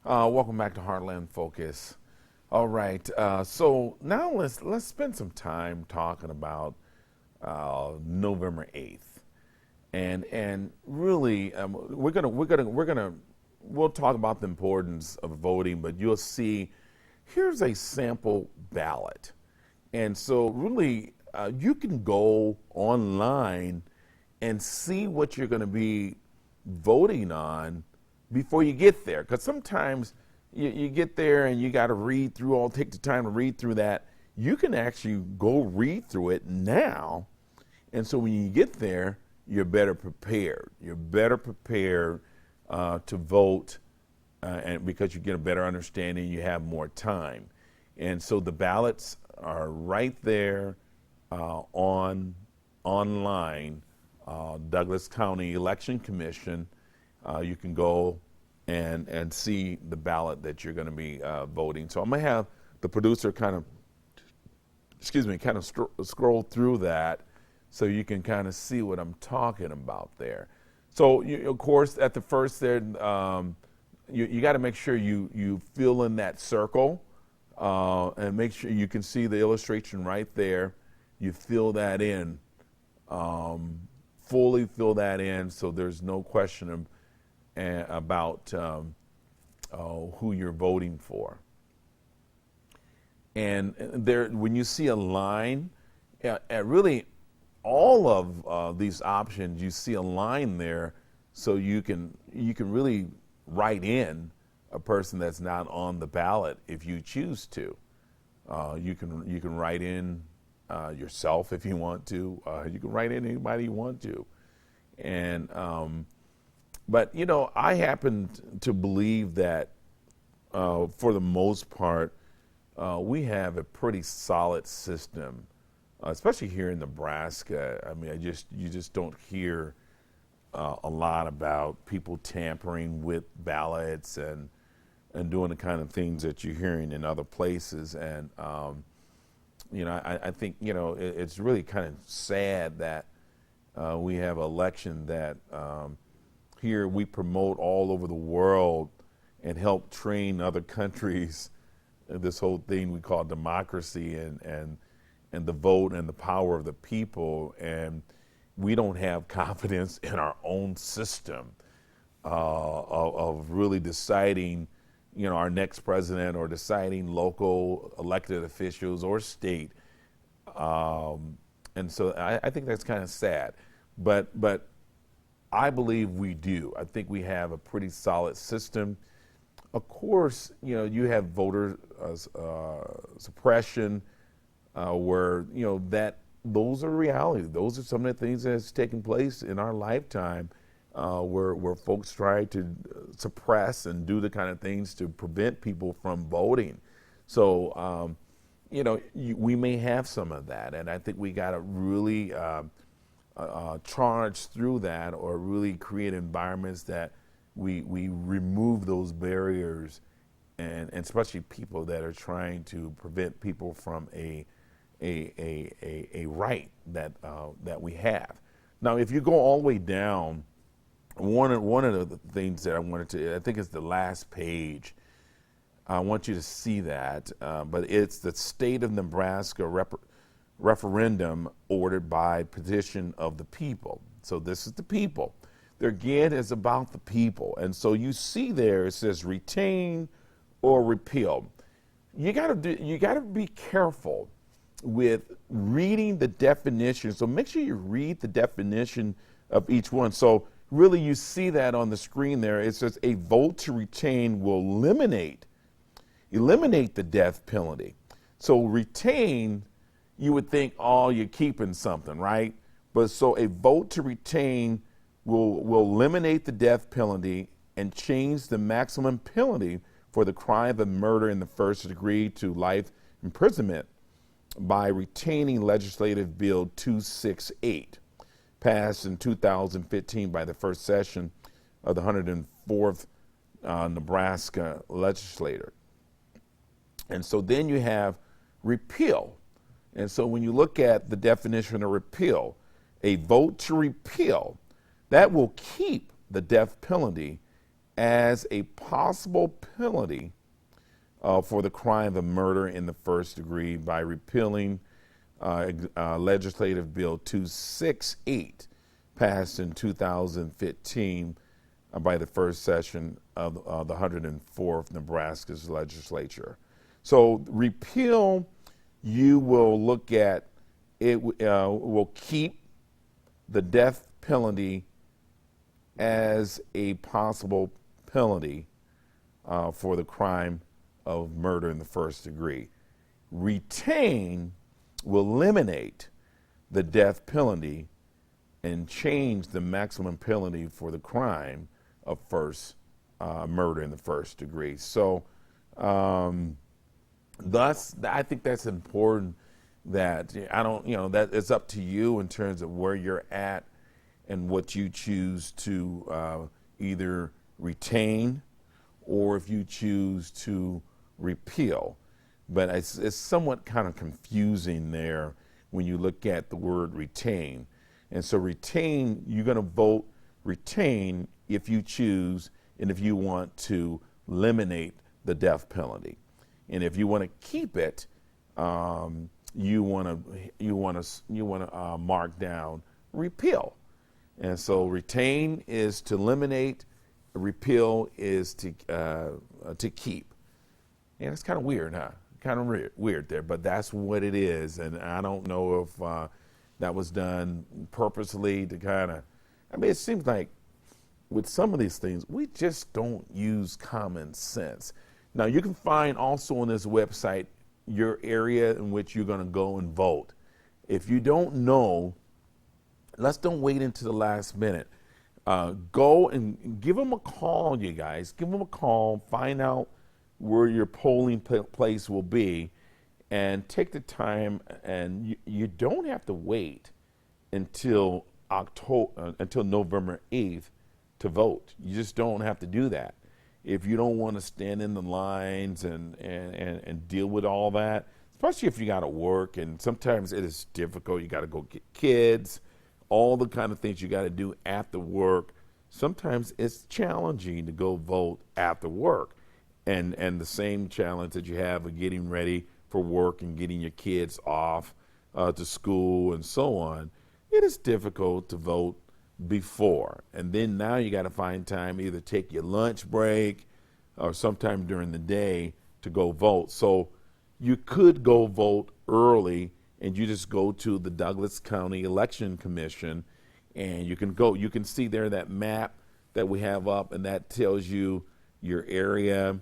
Welcome back to Heartland Focus. All right, so now let's spend some time talking about November 8th, and really we'll talk about the importance of voting, but you'll see here's a sample ballot, and so really you can go online and see what you're going to be voting on before you get there. Because sometimes you get there and you got to take the time to read through that. You can actually go read through it now. And so when you get there, you're better prepared. You're better prepared to vote and because you get a better understanding, you have more time. And so the ballots are right there online, Douglas County Election Commission. You can go and see the ballot that you're going to be voting. So I'm going to have the producer kind of scroll through that so you can kind of see what I'm talking about there. So, of course, at the first there, you got to make sure you fill in that circle and make sure you can see the illustration right there. You fill that in, fully fill that in so there's no question about who you're voting for. And there, when you see a line, really all of these options, you see a line there, so you can really write in a person that's not on the ballot if you choose to. You can write in yourself if you want to. You can write in anybody you want to, and but I happen to believe that for the most part we have a pretty solid system, especially here in Nebraska. I mean, you just don't hear a lot about people tampering with ballots and doing the kind of things that you're hearing in other places. And I think it's really kind of sad that we have an election that here we promote all over the world and help train other countries this whole thing we call democracy and the vote and the power of the people, and we don't have confidence in our own system of really deciding our next president or deciding local elected officials or state, and so I think that's kind of sad, but I believe we do. I think we have a pretty solid system. Of course, you have voter suppression, where that those are reality. Those are some of the things that's taken place in our lifetime, where folks try to suppress and do the kind of things to prevent people from voting. So, we may have some of that, and I think we got to really charge through that, or really create environments that we remove those barriers, and especially people that are trying to prevent people from a right that we have. Now, if you go all the way down, one of the things that I think it's the last page. I want you to see that, but it's the state of Nebraska referendum ordered by petition of the people. So this is the people. There again is about the people, and so you see there it says retain or repeal. You got to be careful with reading the definition. So make sure you read the definition of each one. So really you see that on the screen there. It says a vote to retain will eliminate the death penalty. So retain, you would think, oh, you're keeping something, right? But so a vote to retain will eliminate the death penalty and change the maximum penalty for the crime of murder in the first degree to life imprisonment by retaining Legislative Bill 268, passed in 2015 by the first session of the 104th Nebraska legislature. And so then you have repeal. And so when you look at the definition of repeal, a vote to repeal, that will keep the death penalty as a possible penalty for the crime of murder in the first degree by repealing Legislative Bill 268, passed in 2015 by the first session of the 104th Nebraska's legislature. So repeal, you will look at, it will keep the death penalty as a possible penalty for the crime of murder in the first degree. Retain will eliminate the death penalty and change the maximum penalty for the crime of murder in the first degree. So thus, I think that's important, that that it's up to you in terms of where you're at and what you choose to either retain or if you choose to repeal. But it's somewhat kind of confusing there when you look at the word retain. And so retain, you're going to vote retain if you choose and if you want to eliminate the death penalty. And if you want to keep it, you want to mark down repeal. And so retain is to eliminate, repeal is to keep. And it's kind of weird, huh? Kind of weird there, but that's what it is. And I don't know if that was done purposely to kind of, it seems like with some of these things, we just don't use common sense. Now, you can find also on this website your area in which you're going to go and vote. If you don't know, don't wait until the last minute. Go and give them a call, you guys. Give them a call, find out where your polling place will be, and take the time. And you don't have to wait until November 8th to vote. You just don't have to do that. If you don't want to stand in the lines and deal with all that, especially if you got to work, and sometimes it is difficult. You got to go get kids, all the kind of things you got to do after work. Sometimes it's challenging to go vote after work. And the same challenge that you have of getting ready for work and getting your kids off to school and so on, it is difficult to vote before. And then now you got to find time, either take your lunch break or sometime during the day to go vote. So you could go vote early, and you just go to the Douglas County Election Commission, and you can see there that map that we have up, and that tells you your area,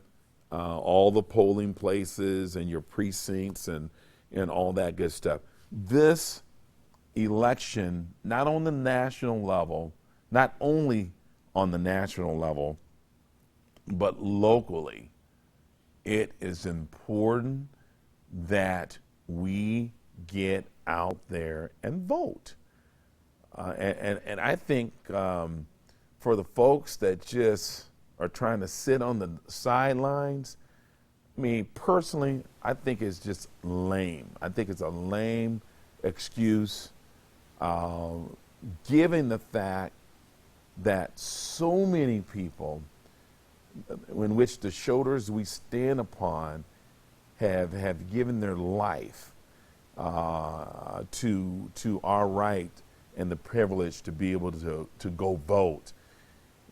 all the polling places and your precincts and all that good stuff. This election, not on the national level, not only on the national level, but locally, it is important that we get out there and vote. And I think for the folks that just are trying to sit on the sidelines, personally, I think it's just lame. I think it's a lame excuse, given the fact that so many people in which the shoulders we stand upon have given their life to our right and the privilege to be able to go vote.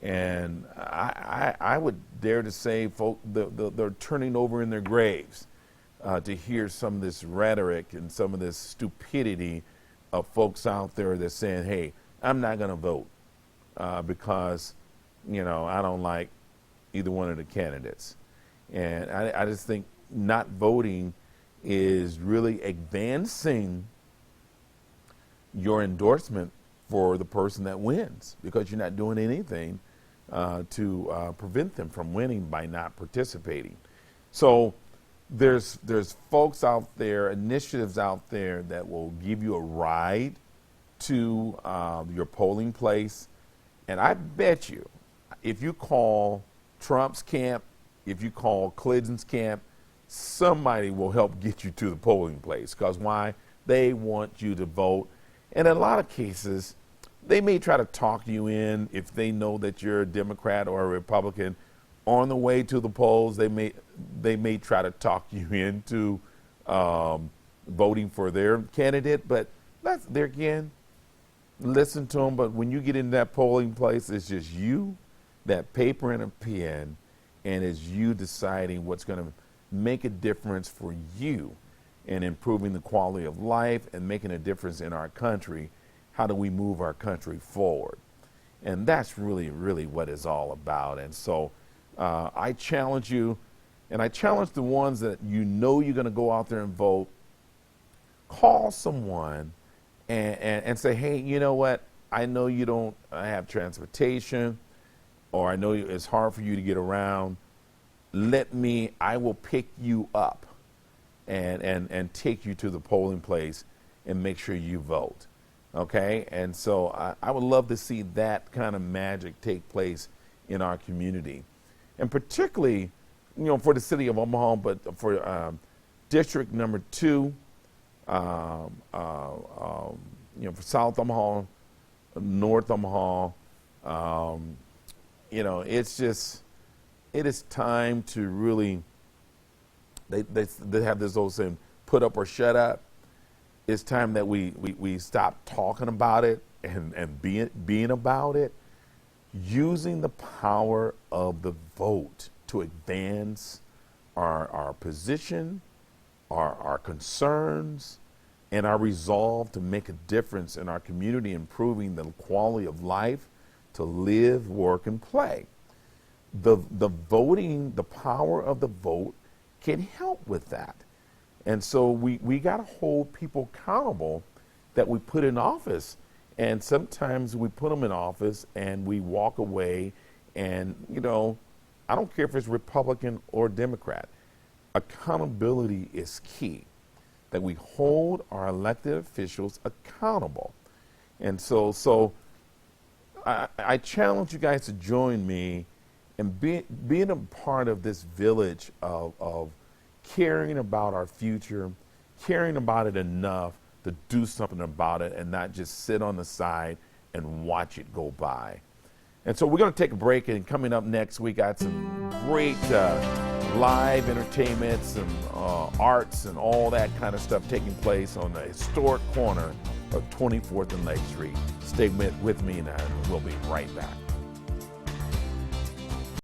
And I would dare to say they're turning over in their graves to hear some of this rhetoric and some of this stupidity of folks out there that's saying, hey, I'm not going to vote because, I don't like either one of the candidates. And I just think not voting is really advancing your endorsement for the person that wins, because you're not doing anything to prevent them from winning by not participating. So there's folks out there, initiatives out there that will give you a ride to your polling place. And I bet you, if you call Trump's camp, if you call Clinton's camp, somebody will help get you to the polling place. Because why? They want you to vote. And in a lot of cases, They may try to talk you in if they know that you're a Democrat or a Republican. On the way to the polls, they may try to talk you into voting for their candidate. But that's there again. Listen to them. But when you get in that polling place, it's just you, that paper and a pen, and it's you deciding what's going to make a difference for you in improving the quality of life and making a difference in our country. How do we move our country forward? And that's really, really what it's all about. And so I challenge you, and I challenge the ones that you know you're going to go out there and vote. Call someone and say, hey, you know what? I know you don't have transportation, or I know it's hard for you to get around. I will pick you up and take you to the polling place and make sure you vote. Okay? And so I would love to see that kind of magic take place in our community. And particularly, for the city of Omaha, but for District number 2, for South Omaha, North Omaha, it is time to really, they have this old saying, put up or shut up. It's time that we stop talking about it and being about it, using the power of the vote to advance our position, our concerns, and our resolve to make a difference in our community, improving the quality of life, to live, work, and play. The voting, the power of the vote can help with that. And so we got to hold people accountable that we put in office. And sometimes we put them in office and we walk away and, I don't care if it's Republican or Democrat. Accountability is key, that we hold our elected officials accountable. And so I challenge you guys to join me and being a part of this village of caring about our future, caring about it enough to do something about it and not just sit on the side and watch it go by. And so we're going to take a break, and coming up next, we got some great live entertainment, some arts and all that kind of stuff taking place on the historic corner of 24th and Lake Street. Stay with me, and we'll be right back.